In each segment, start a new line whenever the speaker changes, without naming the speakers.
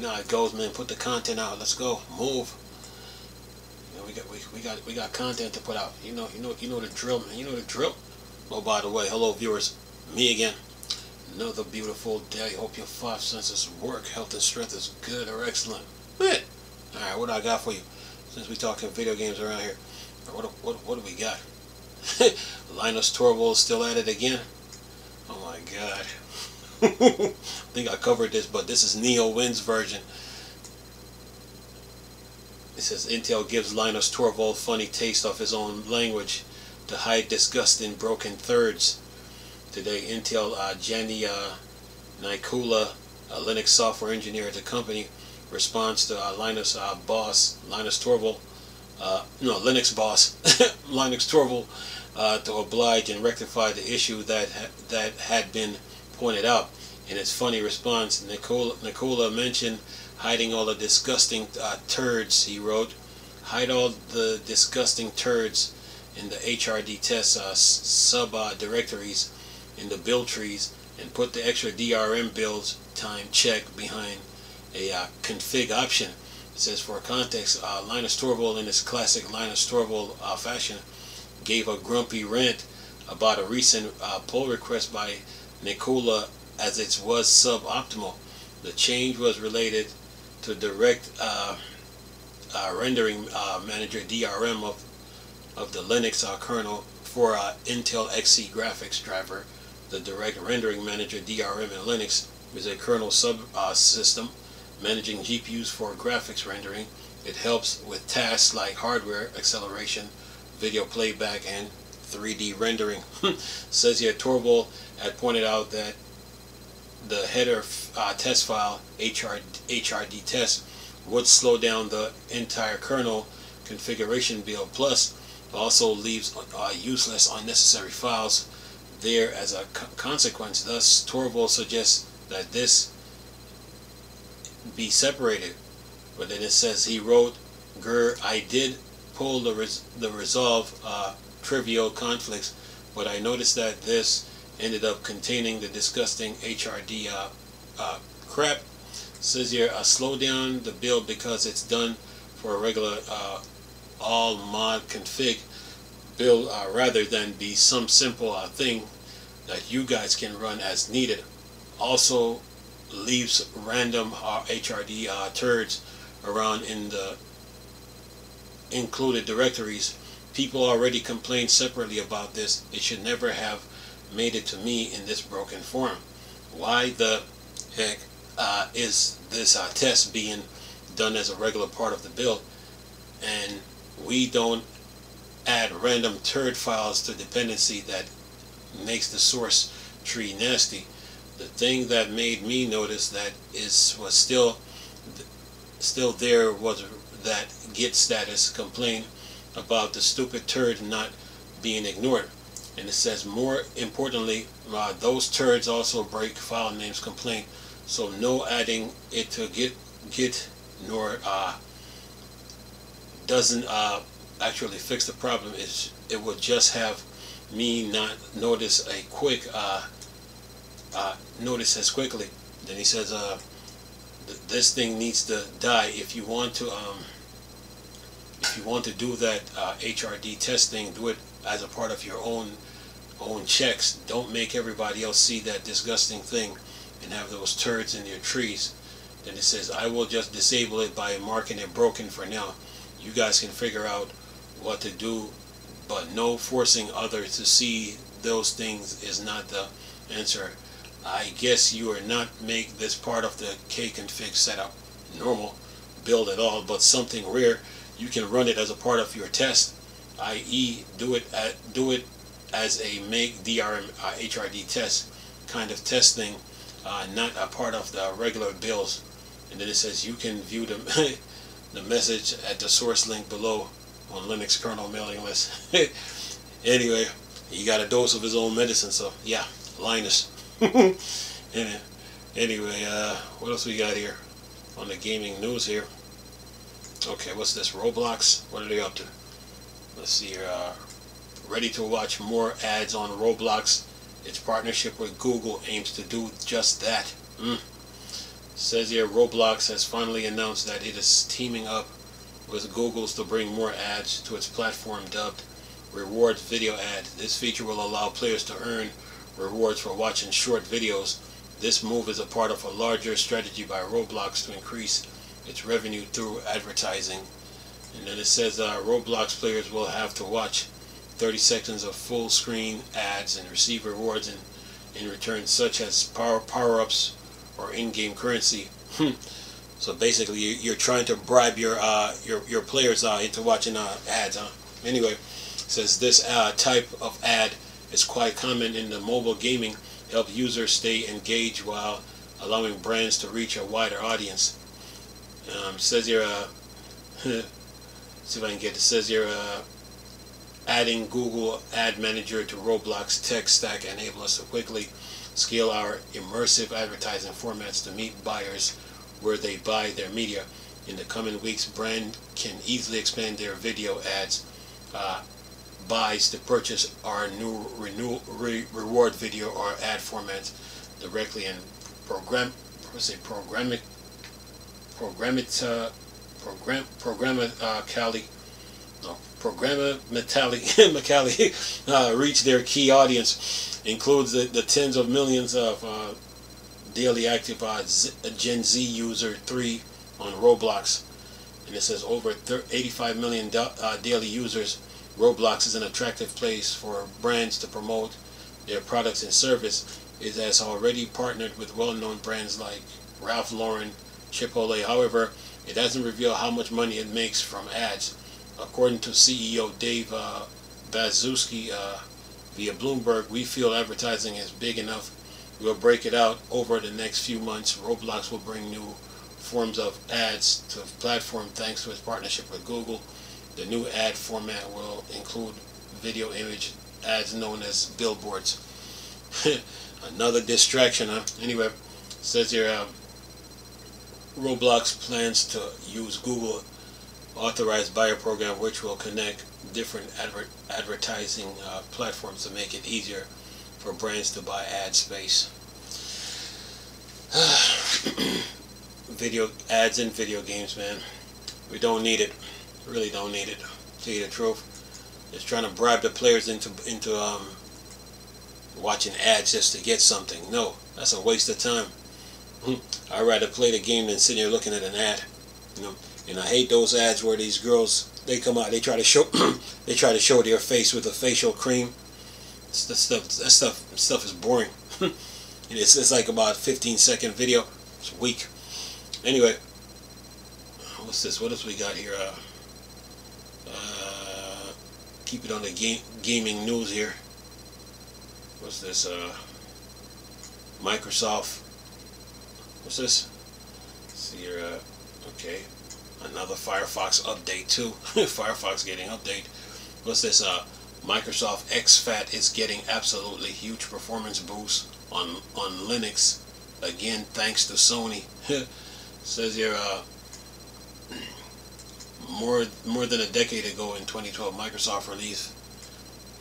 know how it goes, man. Put the content out. Let's go. Move. You know, we got content to put out. You know the drill, man. You know the drill. Oh, by the way, hello viewers. Me again. Another beautiful day. Hope your five senses work. Health and strength is good or excellent. Alright, what do I got for you? Since we talking video games around here, what do we got? Linus Torvalds still at it again? Oh my god. I think I covered this, but this is Neo Win's version. It says Intel gives Linus Torvalds funny taste of his own language to hide disgust in broken thirds. Today, Intel Jenny Nikula, a Linux software engineer at the company, responds to Linus Torvalds, Linux boss, Linus Torvalds, to oblige and rectify the issue that had been pointed out. In his funny response, Nikula mentioned hiding all the disgusting turds, he wrote. Hide all the disgusting turds in the HRD test sub-directories in the build trees, and put the extra DRM builds time check behind a config option. It says, for context, Linus Torvalds, in his classic Linus Torvalds fashion, gave a grumpy rant about a recent pull request by Nikula as it was suboptimal. The change was related to direct rendering manager DRM of the Linux kernel for Intel XE graphics driver. The direct rendering manager DRM in Linux is a kernel subsystem managing GPUs for graphics rendering. It helps with tasks like hardware acceleration, video playback, and 3D rendering. Says here, Torvalds had pointed out that the header test file HRD test would slow down the entire kernel configuration build, plus also leaves useless unnecessary files there as a consequence. Thus, Torvalds suggests that this be separated. But then it says he wrote, I did pull the resolve trivial conflicts, but I noticed that this ended up containing the disgusting HRD crap. Says here, slow down the build because it's done for a regular all mod config build rather than be some simple thing that you guys can run as needed. Also leaves random HRD turds around in the included directories. People already complained separately about this. It should never have made it to me in this broken form. Why the heck is this test being done as a regular part of the build, and we don't add random turd files to dependency that makes the source tree nasty? The thing that made me notice that was still there was that git status complaint about the stupid turd not being ignored. And it says, more importantly, those turds also break file names complaint, so no adding it to git nor doesn't actually fix the problem. It would just have me not notice a quick notice as quickly. Then he says, this thing needs to die. If you want to do that HRD testing, do it as a part of your own checks. Don't make everybody else see that disgusting thing and have those turds in your trees. Then it says, I will just disable it by marking it broken for now. You guys can figure out what to do, but no forcing others to see those things is not the answer. I guess you are not make this part of the kconfig setup normal build at all, but something rare. You can run it as a part of your test, i.e. do it as a make DRM HRD test kind of testing, not a part of the regular builds. And then it says you can view the the message at the source link below on Linux kernel mailing list. Anyway, he got a dose of his own medicine, so yeah, Linus. Anyway, what else we got here on the gaming news here? Okay, what's this? Roblox? What are they up to? Let's see here. Ready to watch more ads on Roblox. Its partnership with Google aims to do just that. Says here Roblox has finally announced that it is teaming up with Google's to bring more ads to its platform dubbed Rewards Video Ads. This feature will allow players to earn rewards for watching short videos. This move is a part of a larger strategy by Roblox to increase its revenue through advertising. And then it says Roblox players will have to watch 30 seconds of full screen ads and receive rewards in return, such as power-ups or in-game currency. So basically you're trying to bribe your players into watching ads. Anyway, it says this type of ad is quite common in the mobile gaming, help users stay engaged while allowing brands to reach a wider audience. It says here, see if I can get it. It says here, adding Google Ad Manager to Roblox tech stack enable us to quickly scale our immersive advertising formats to meet buyers where they buy their media. In the coming weeks, brands can easily expand their video ads buys to purchase our new reward video or ad formats directly in programmatically reach their key audience. Includes the tens of millions of daily active Gen Z user 3 on Roblox, and it says over 85 million daily users. Roblox is an attractive place for brands to promote their products and service. It has already partnered with well-known brands like Ralph Lauren, Chipotle. However, it doesn't reveal how much money it makes from ads. According to CEO Dave Bazuski via Bloomberg, we feel advertising is big enough. We'll break it out over the next few months. Roblox will bring new forms of ads to the platform thanks to its partnership with Google. The new ad format will include video image ads known as billboards. Another distraction, huh? Anyway, it says here Roblox plans to use Google authorized buyer program, which will connect different advertising platforms to make it easier for brands to buy ad space. Video ads in video games, man. We don't need it. Really don't need it. To tell you the truth, it's trying to bribe the players into watching ads just to get something. No, that's a waste of time. I'd rather play the game than sit here looking at an ad. You know, and I hate those ads where these girls, they come out, they try to show their face with a facial cream. That stuff is boring. It's like about a 15-second video. It's weak. Anyway, what's this? What else we got here? Keep it on the gaming news here. What's this? Microsoft. What's this? Let's see here. Okay, another Firefox update too. Firefox getting update. What's this? Microsoft XFAT is getting absolutely huge performance boost on Linux. Again, thanks to Sony. Says here, more than a decade ago in 2012, Microsoft released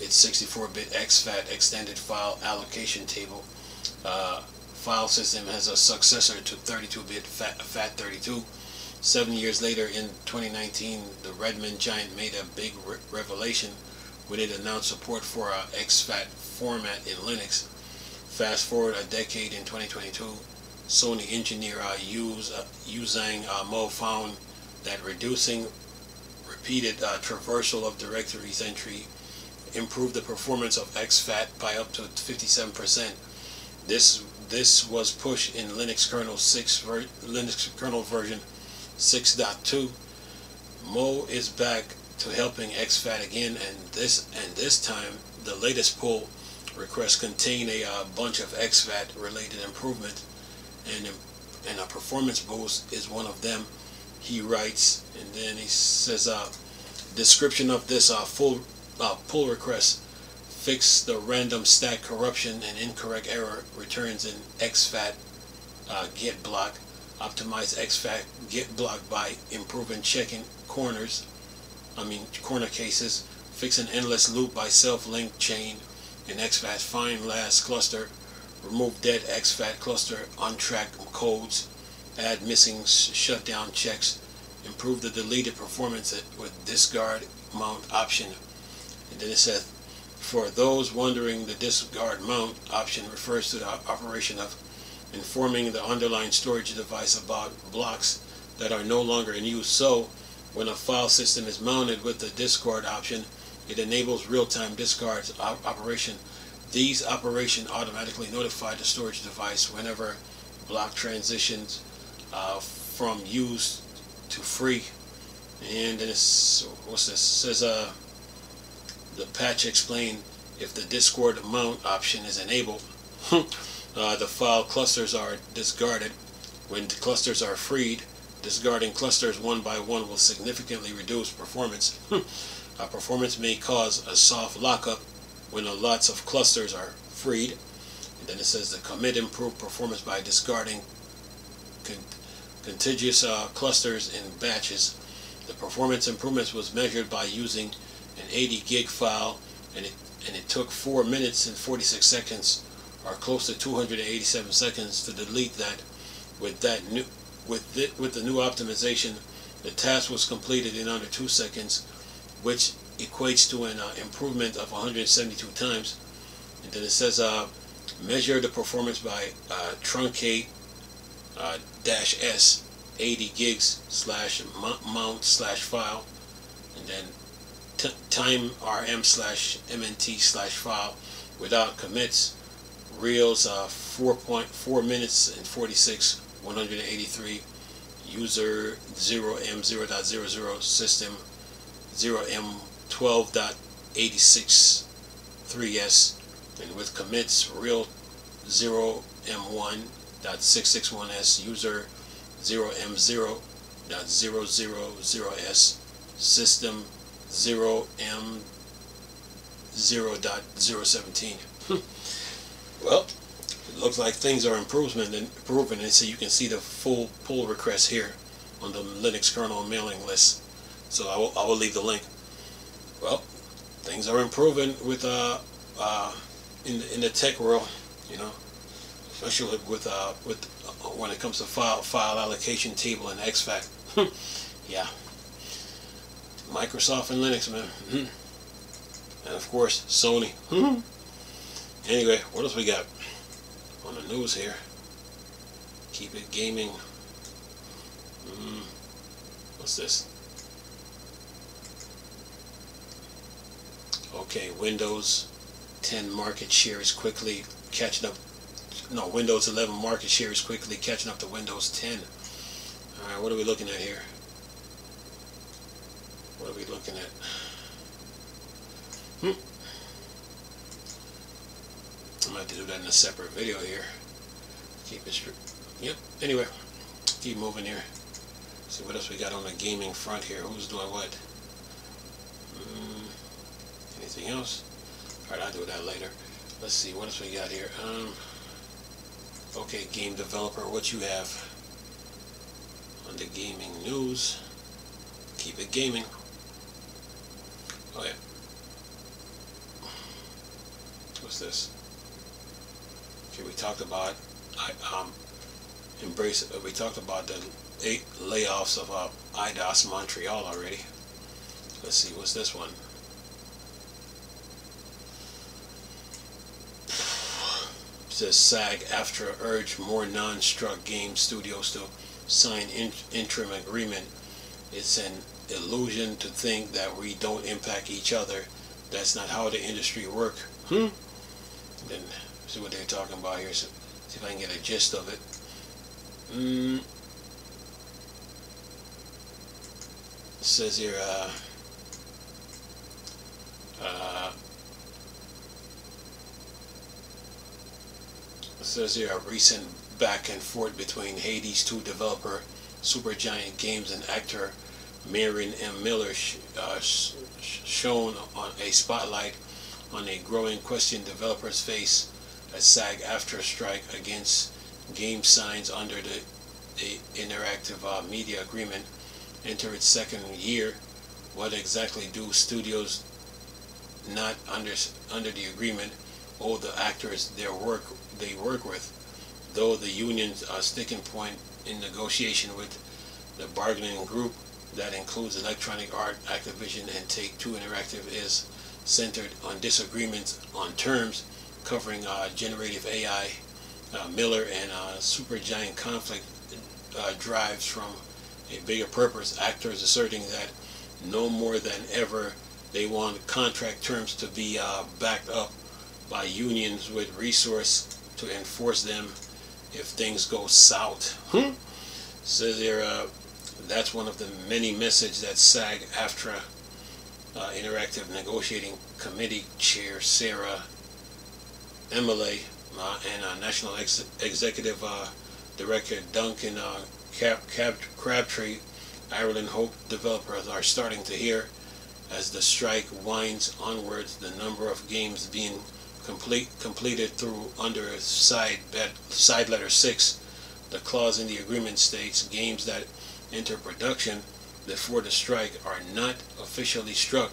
its 64-bit XFAT extended file allocation table file system as a successor to 32-bit FAT32. 7 years later, in 2019, the Redmond giant made a big revelation when it announced support for XFAT format in Linux. Fast forward a decade in 2022, Sony engineer Yu Zhang Mo found that reducing repeated traversal of directories entry improved the performance of XFAT by up to 57%. This was pushed in Linux kernel version 6.2. Mo is back to helping XFAT again, and this time the latest pull requests contain a bunch of XFAT related improvement, and a performance boost is one of them, he writes. And then he says description of this full pull request: fix the random stack corruption and incorrect error returns in XFAT get block. Optimize XFAT get block by improving checking corner cases. Fix an endless loop by self-linked chain in XFAT. Find last cluster. Remove dead XFAT cluster untracked codes. add missing shutdown checks, improve the deleted performance with discard mount option. And then it says, for those wondering, the discard mount option refers to the operation of informing the underlying storage device about blocks that are no longer in use. So, when a file system is mounted with the discard option, it enables real-time discard operation. These operations automatically notify the storage device whenever block transitions from used to free. And then it's, what's this? It says the patch explain if the discard mount option is enabled, the file clusters are discarded. When the clusters are freed, discarding clusters one by one will significantly reduce performance. Performance may cause a soft lockup when lots of clusters are freed. And then it says the commit improved performance by discarding contiguous clusters in batches. The performance improvements was measured by using an 80 gig file, and it took 4 minutes and 46 seconds, or close to 287 seconds, to delete that. With the new optimization, the task was completed in under 2 seconds, which equates to an improvement of 172 times. And then it says measure the performance by truncate -s 80 gigs /mount/file, and then time rm/mnt/file without commits, reels 4.4 minutes and 46 183, user 0m0.00, system 0m12.86 3s, and with commits, reel 0m1.661s, user 0m0.000s, system 0m0.017. Well, it looks like things are improving, and so you can see the full pull request here on the Linux kernel mailing list. So I will leave the link. Well, things are improving with in the tech world, you know, especially with when it comes to file allocation table and exFAT. Yeah, Microsoft and Linux, man. And of course Sony. Anyway, what else we got on the news here? Keep it gaming. What's this? Okay, Windows 10 market share is quickly catching up. No, Windows 11 market share is quickly catching up to Windows 10. Alright, what are we looking at here? What are we looking at? I'm going to have to do that in a separate video here. Keep it straight. Yep, anyway, keep moving here. See what else we got on the gaming front here. Who's doing what? Anything else? Alright, I'll do that later. Let's see, what else we got here? Okay, game developer, what you have on the gaming news? Keep it gaming. Oh yeah. What's this? Okay, we talked about we talked about the 8 layoffs of IDOS Montreal already. Let's see, what's this one? It says SAG-AFTRA urged more non-struck game studios to sign interim agreement. It's an illusion to think that we don't impact each other. That's not how the industry works. Then see what they're talking about here. So, see if I can get a gist of it. It says here, a recent back and forth between Hades 2 developer Supergiant Games and actor Marion M. Miller shone on a spotlight on a growing question developers face as SAG-AFTRA strike against game signs under the interactive media agreement enter its second year. What exactly do studios not under the agreement owe the actors they work with? though the union's sticking point in negotiation with the bargaining group that includes Electronic Arts, Activision, and Take-Two Interactive is centered on disagreements on terms covering generative AI. Miller and Supergiant conflict drives from a bigger purpose, actors asserting that no more than ever they want contract terms to be backed up by unions with resource to enforce them if things go south. Says here, that's one of the many messages that SAG-AFTRA Interactive Negotiating Committee Chair Sarah Emily and National Executive Director Duncan Crabtree, Ireland Hope developers are starting to hear. As the strike winds onwards, the number of games being completed through under side letter 6, the clause in the agreement states games that enter production before the strike are not officially struck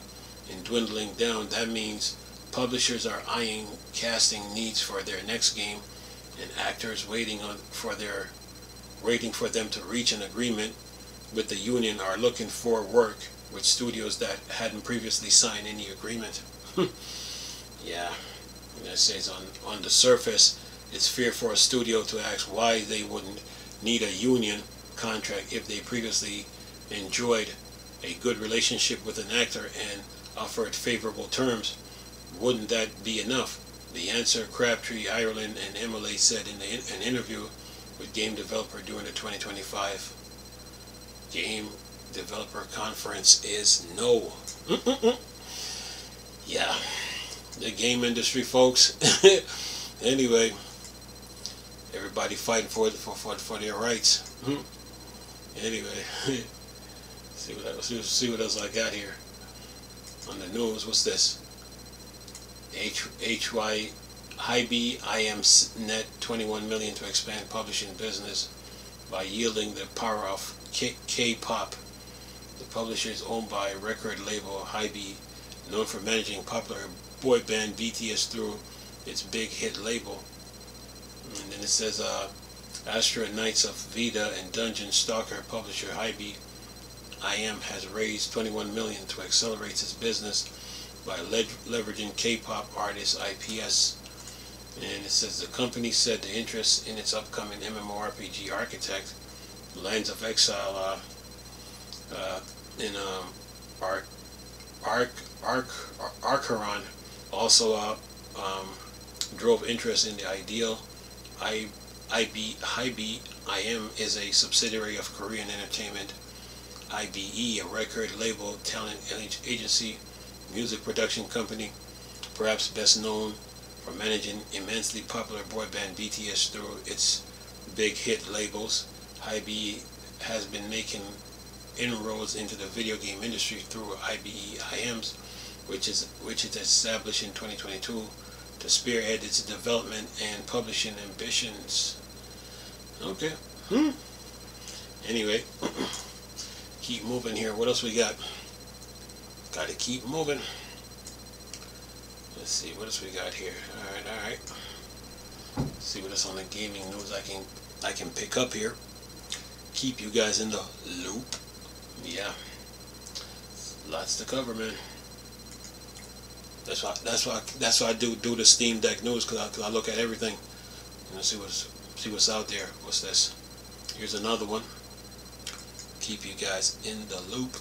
and dwindling down. That means publishers are eyeing casting needs for their next game, and actors waiting for them to reach an agreement with the union are looking for work with studios that hadn't previously signed any agreement. Yeah, and it says on the surface, it's fair for a studio to ask why they wouldn't need a union contract if they previously enjoyed a good relationship with an actor and offered favorable terms. Wouldn't that be enough? The answer, Crabtree, Ireland, and Emily said in an interview with game developer during the 2025 Game Developer Conference, is no. Yeah, the game industry, folks. Anyway, everybody fighting for their rights. Anyway, see what else I got here on the news. What's this? Hybe net 21 million to expand publishing business by yielding the power of K-pop. The publisher is owned by record label Hybe, known for managing popular boy band BTS through its big hit label. And then it says Astra Knights of Vida and Dungeon Stalker publisher Hybe has raised 21 million to accelerate its business by leveraging K-pop artist IPs. And it says the company said the interest in its upcoming MMORPG Architect, Lands of Exile, in Archeron also drove interest in the ideal. Hybe is a subsidiary of Korean Entertainment IBE, a record label, talent agency, music production company, perhaps best known for managing immensely popular boy band BTS through its big hit labels. Hybe has been making inroads into the video game industry through IBEIMs, which it established in 2022 to spearhead its development and publishing ambitions. Okay. Anyway, keep moving here. What else we got? Gotta keep moving. Let's see what else we got here. All right. Let's see what else on the gaming news I can pick up here. Keep you guys in the loop. Yeah, lots to cover, man. That's why I do the Steam Deck news, because I look at everything and see what's out there. What's this? Here's another one. Keep you guys in the loop.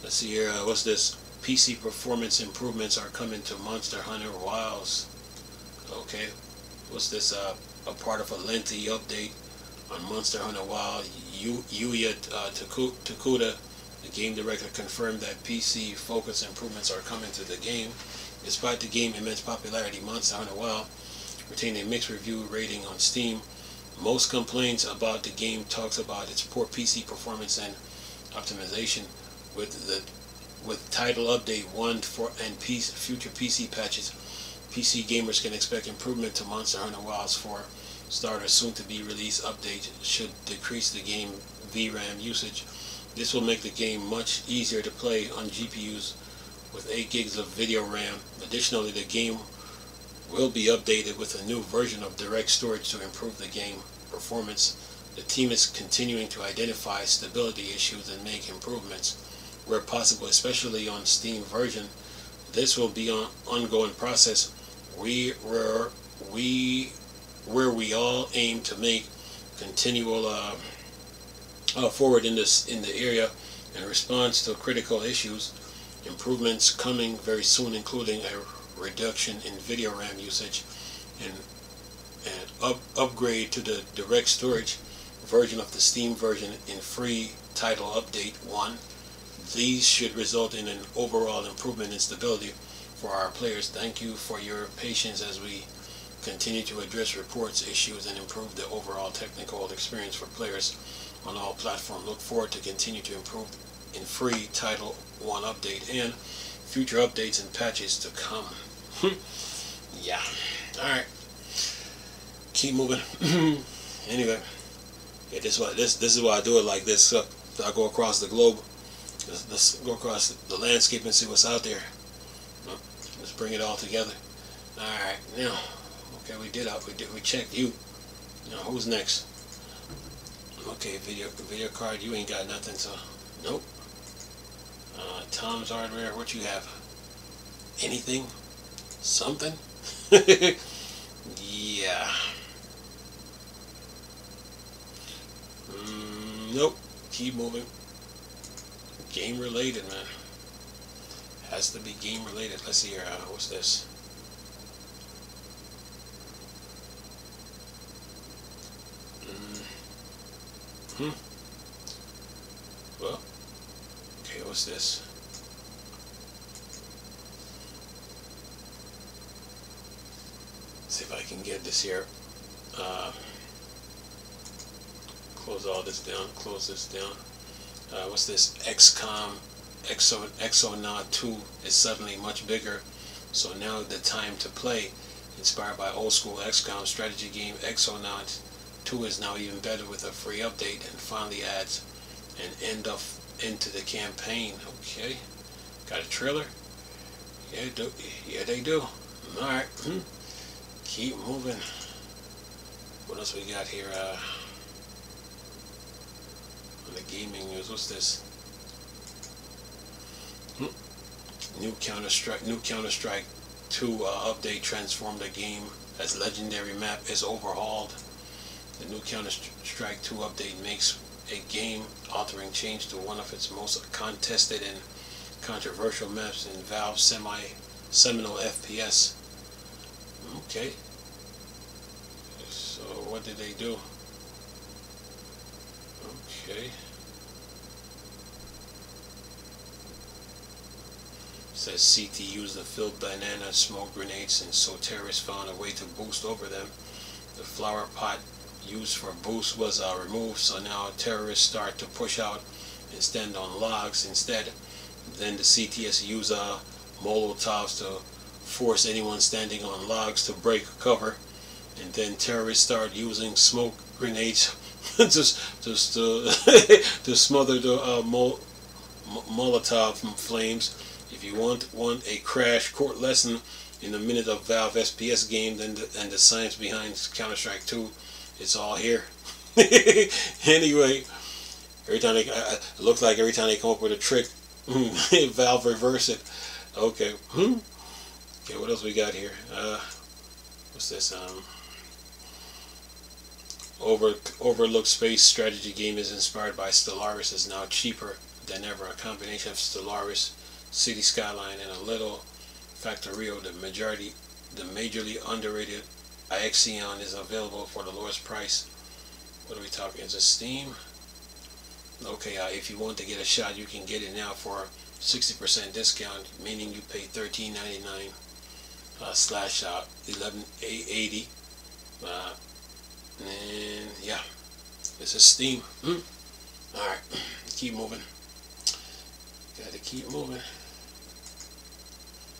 Let's see here. What's this? PC performance improvements are coming to Monster Hunter Wilds. Okay. What's this? A part of a lengthy update on Monster Hunter Wild. Yuya Takuda, the game director, confirmed that PC focus improvements are coming to the game. Despite the game's immense popularity, Monster Hunter Wild retained a mixed review rating on Steam. Most complaints about the game talks about its poor PC performance and optimization. With title update 1 and future PC patches, PC gamers can expect improvement to Monster Hunter Wilds 4. Starter soon to be released update should decrease the game VRAM usage. This will make the game much easier to play on GPUs with 8 gigs of video RAM. Additionally, the game will be updated with a new version of direct storage to improve the game performance. The team is continuing to identify stability issues and make improvements where possible, especially on Steam version. This will be an ongoing process. Where we all aim to make continual forward in the area in response to critical issues. Improvements coming very soon, including a reduction in video RAM usage and upgrade to the direct storage version of the Steam version in free title update 1. These should result in an overall improvement in stability for our players. Thank you for your patience as we continue to address reports, issues, and improve the overall technical experience for players on all platforms. Look forward to continue to improve in free Title 1 update and future updates and patches to come. Yeah. Alright. Keep moving. Anyway. Yeah, this is why I do it like this. So I go across the globe. Let's go across the landscape and see what's out there. Let's bring it all together. Alright, now. Okay, we checked you. Now who's next? Okay, video card, you ain't got nothing, so nope. Tom's Hardware, what you have? Anything? Something? Yeah. Nope. Keep moving. Game related, man. Has to be game related. Let's see here. What's this? Well, okay, what's this? See if I can get this here. Close all this down. Close this down. What's this? Exonaut 2 is suddenly much bigger. So now the time to play. Inspired by old school XCOM strategy game, Exonaut 2 is now even better with a free update and finally adds an end into the campaign. Okay. Got a trailer? Yeah, they do. Alright. Keep moving. What else we got here? On the gaming news, what's this? New Counter-Strike 2 update transformed the game as legendary map is overhauled. The new Counter-Strike 2 update makes a game-altering change to one of its most contested and controversial maps in Valve's seminal FPS. Okay. So what did they do? Okay. Says CT used the filled banana smoke grenades, and so terrorists found a way to boost over them. The flower pot used for boost was removed, so now terrorists start to push out and stand on logs instead. Then the CTS use Molotovs to force anyone standing on logs to break cover, and then terrorists start using smoke grenades to smother the Molotov flames. If you want a crash court lesson in a minute of Valve SPS game and the science behind Counter-Strike 2, it's all here. Anyway, every time it looks like every time they come up with a trick, Valve reverse it. Okay. Okay, what else we got here? What's this? Overlooked space strategy game is inspired by Stellaris, is now cheaper than ever. A combination of Stellaris, City Skyline, and a little Factorio. The majorly underrated Ixion is available for the lowest price. What are we talking? Is it Steam? Okay, if you want to get a shot, you can get it now for 60% discount, meaning you pay $13.99 slash $11.80. And yeah, this is Steam. Alright, keep moving. Gotta keep moving.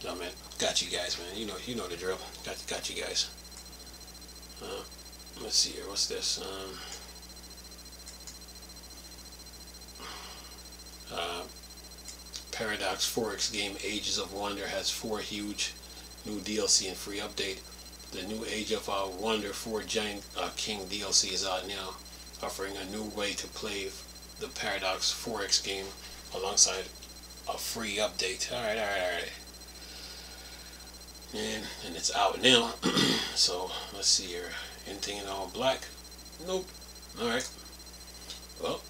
No, man, got you guys, man. You know the drill. Got you guys. Let's see here. What's this? Paradox 4X game Ages of Wonder has 4 huge new DLC and free update. The new Age of Wonder 4 Giant King DLC is out now, offering a new way to play the Paradox 4X game alongside a free update. Alright. And it's out now. So let's see here. Anything in all black? Nope. Alright. Well,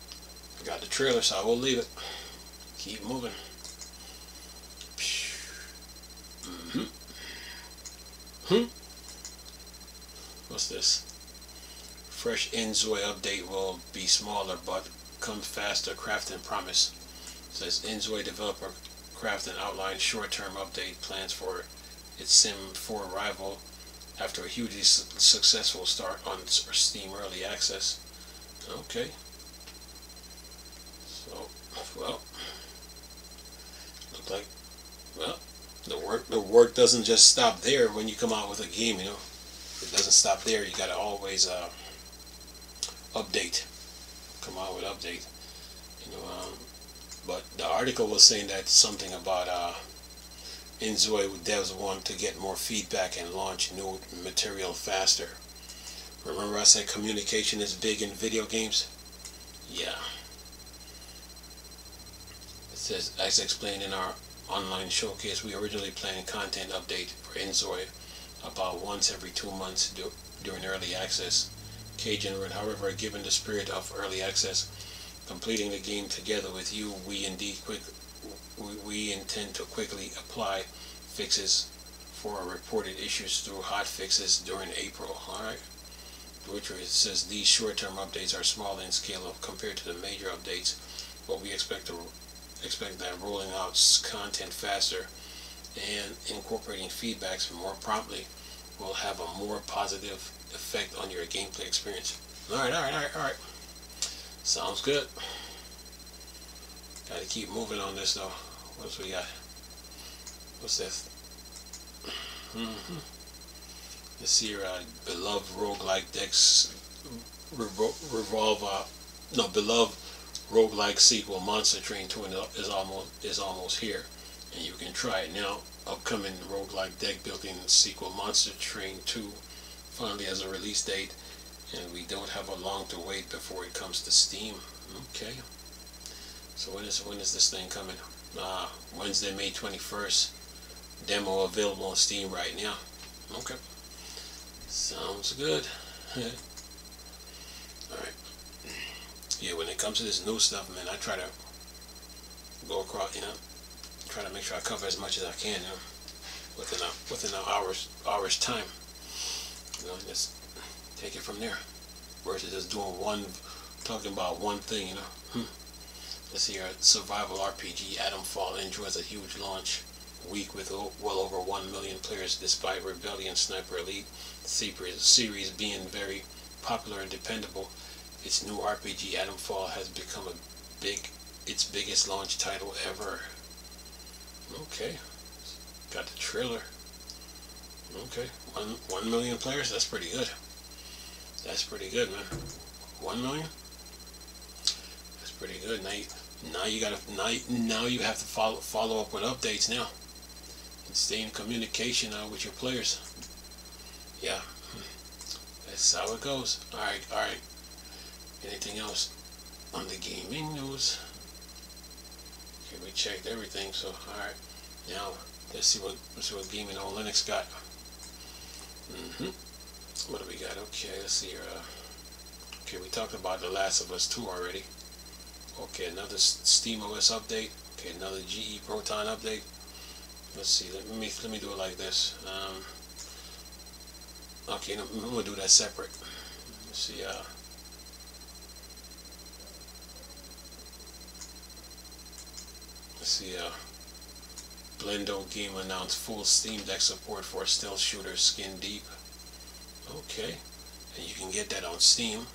I got the trailer, so I will leave it. Keep moving. What's this? Fresh Inzoi update will be smaller but come faster, crafting promise. It says Inzoi developer Crafton outlined short-term update plans for its Sim 4 rival after a hugely successful start on Steam Early Access. Okay. So, well, look like, well, the work doesn't just stop there when you come out with a game, you know. It doesn't stop there. You gotta always update. Come out with update. You know, but the article was saying that something about Inzoi devs want to get more feedback and launch new material faster. Remember I said communication is big in video games? Yeah. It says, as explained in our online showcase, we originally planned content update for Inzoi about once every 2 months during early access. Cajun Red, however, given the spirit of early access, completing the game together with you, we intend to quickly apply fixes for reported issues through hot fixes during April. Alright. Which it says these short-term updates are small in scale compared to the major updates, but we expect that rolling out content faster and incorporating feedbacks more promptly will have a more positive effect on your gameplay experience. Alright. Sounds good. Gotta keep moving on this though. What else we got? What's this? Let's see your beloved roguelike decks beloved roguelike sequel Monster Train 2 is almost here, and you can try it now. Upcoming roguelike deck building sequel Monster Train 2 finally has a release date, and we don't have a long to wait before it comes to Steam. Okay. So when is this thing coming? Wednesday, May 21st. Demo available on Steam right now. Okay. Sounds good. Alright. Yeah, when it comes to this new stuff, man, I try to go across, you know, try to make sure I cover as much as I can, you know, within an hour's time. You know, just take it from there. Versus just talking about one thing, you know. Let's see here, survival RPG Atomfall enjoys a huge launch week with well over 1 million players, despite Rebellion Sniper Elite series being very popular and dependable. Its new RPG Atomfall has become its biggest launch title ever. Okay, got the trailer. Okay, 1 million players. That's pretty good. That's pretty good, man. 1 million. That's pretty good. Now you have to follow up with updates now, and stay in communication with your players. Yeah, that's how it goes. All right. Anything else on the gaming news? Okay, we checked everything. So all right, now let's see what gaming on Linux got. What do we got? Okay, let's see here. Okay, we talked about The Last of Us 2 already. Okay, another SteamOS update. Okay, another GE Proton update. Let's see. Let me do it like this. Okay, no, I'm gonna do that separate. Let's see. Let's see. Blendo Game announced full Steam Deck support for stealth shooter Skin Deep. Okay, and you can get that on Steam.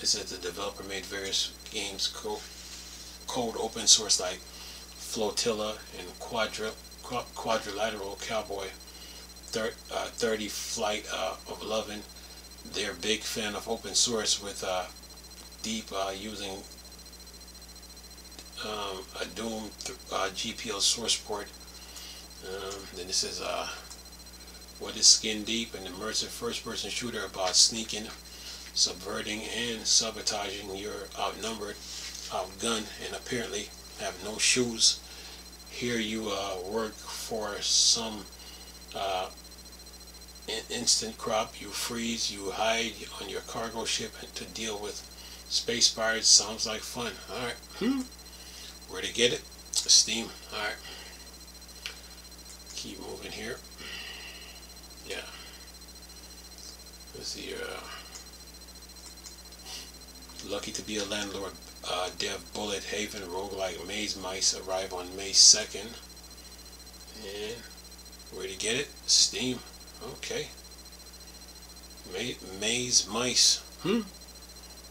It said the developer made various games code open source like Flotilla and Quadrilateral Cowboy, 30 Flight of 11. They're a big fan of open source with Deep using a Doom GPL source port. Then it says What is Skin Deep? An immersive first-person shooter about sneaking, subverting, and sabotaging your outnumbered, outgunned, and apparently have no shoes. Here you work for some instant crop. You freeze, you hide on your cargo ship to deal with space pirates. Sounds like fun. Alright. Where to get it? Steam. Alright. Keep moving here. Yeah. Let's see. Lucky to be a landlord. Dev Bullet Haven roguelike Maze Mice arrive on May 2nd. And where to get it? Steam. Okay. Maze Mice.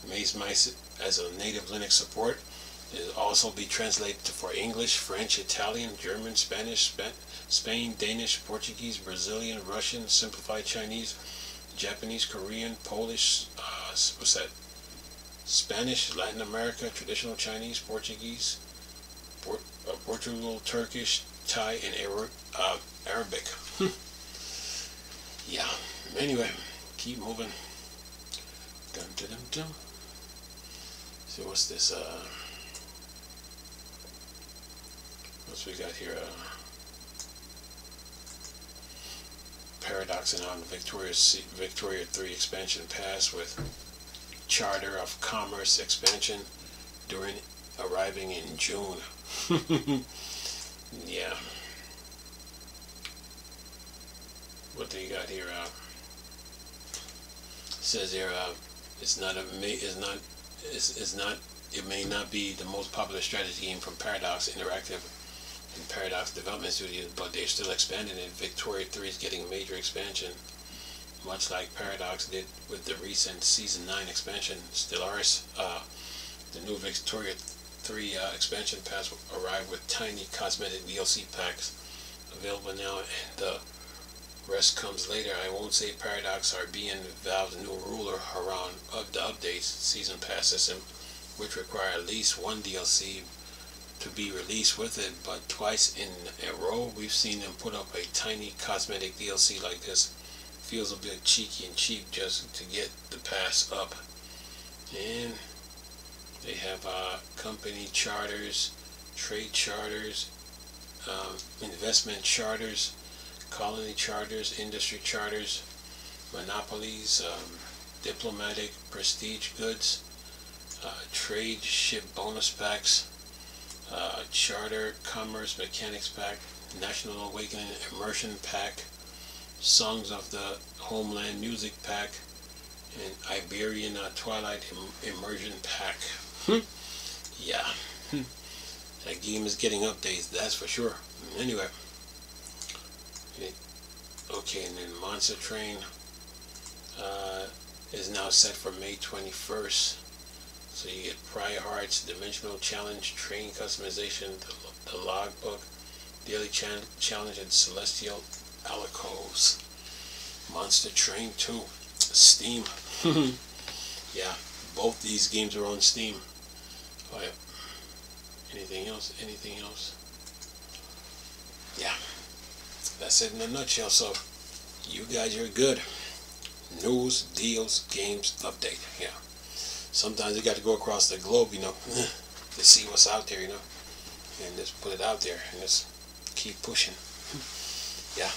Maze Mice as a native Linux support. It'll also be translated for English, French, Italian, German, Spanish, Spain, Danish, Portuguese, Brazilian, Russian, Simplified Chinese, Japanese, Korean, Polish, what's that? Spanish, Latin America, Traditional Chinese, Portuguese, Portugal, Turkish, Thai, and Arabic. Yeah. Anyway, keep moving. Dum dum dum dum. So what's this? What's we got here? Paradox and on Victoria 3 expansion pass with Charter of Commerce expansion during arriving in June. Yeah. What do you got here? Says here it may not be the most popular strategy game from Paradox Interactive and Paradox Development Studios, but they're still expanding it. Victoria 3 is getting a major expansion, much like Paradox did with the recent Season 9 expansion. Stellaris, the new Victoria 3 expansion pass arrived with tiny cosmetic DLC packs available now, and the rest comes later. I won't say Paradox are being Valve's new ruler around of the updates, season pass system, which require at least one DLC to be released with it, but twice in a row we've seen them put up a tiny cosmetic DLC like this. Feels a bit cheeky and cheap just to get the pass up. And they have company charters, trade charters, investment charters, colony charters, industry charters, monopolies, diplomatic, prestige goods, trade ship bonus packs, charter, commerce, mechanics pack, national awakening immersion pack, songs of the homeland music pack, and Iberian Twilight immersion pack. Yeah. That game is getting updates, that's for sure. Anyway. Okay, and then Monster Train is now set for May 21st. So you get Prior Hearts, Dimensional Challenge, Train Customization, the Logbook, Daily Challenge, and Celestial Alcos. Monster Train 2, Steam. Yeah, both these games are on Steam. Oh yeah. Anything else? Anything else? Yeah. That's it in a nutshell. So, you guys are good. News, deals, games, update. Yeah. Sometimes you got to go across the globe, you know, to see what's out there, you know, and just put it out there and just keep pushing. Yeah.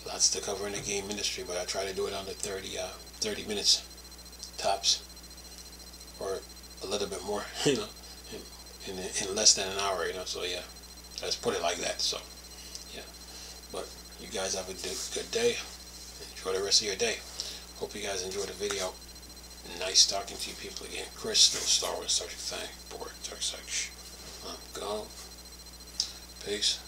Lots to cover in the game industry, but I try to do it under 30 minutes tops, or a little bit more, you know, in less than an hour, you know. So yeah, let's put it like that. So yeah, but you guys have a good day. Enjoy the rest of your day. Hope you guys enjoyed the video. Nice talking to you people again. Crystal, Star Wars, Star Trek, Board, Dark Side. I'm gone. Peace.